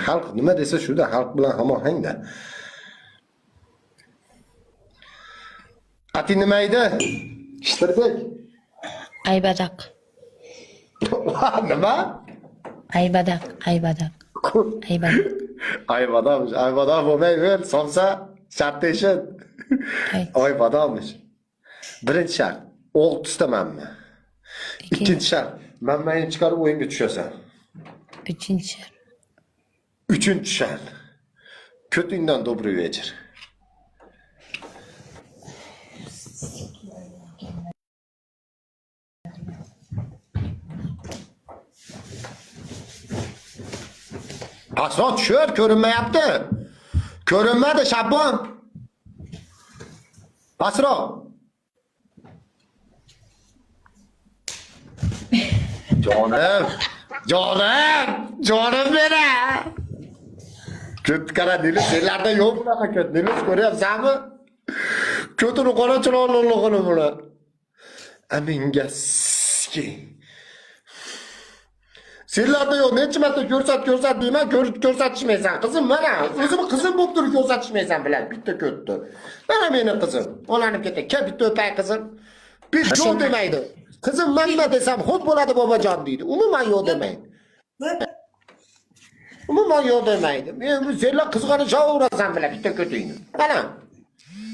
Xalq nima desa shuda, xalq bilan hamohangda. Ati nima edi? Ishtirbek. Aybadak. Nima? Aybadak. Aybadak. Aybadak. Ayvadam bo'lmayver, somsa shart eshit. Ayvadammish. Birinchi shart, o'q tustamanmi? Ikkinchi shart, manmayni chiqarib o'yinga tushasan. Uchinchi shart. Üçüncü şart. Kötünden добрый вечер. Aslan düşür, görünme yaptı. Görünmedi Şaban. Aslan. Canım benim. Kötü kara dili sellerde yok bunaqa kötü dili ko'ryapsanmi? Kötüni qora chiroqliligini buni. Amingaski. Sellerde yok, necha marta ko'rsat deyman, ko'rsatishmaysan qizim mana. O'zim qizim bo'lib turib ko'rsatishmaysan bilan bitta ko'tdi. Mana meni qizim, olanib ketdi. Ke bitta o'pay qizim. Bir yo'q demaydi. Qizim men nima desam, xo'p bo'ladi bobojon deydi. Umuman yo'q demaydi. Umuman yo'q demaydi. Men senlar qizg'anishaverasan bilan bitta ko'tingni. Mana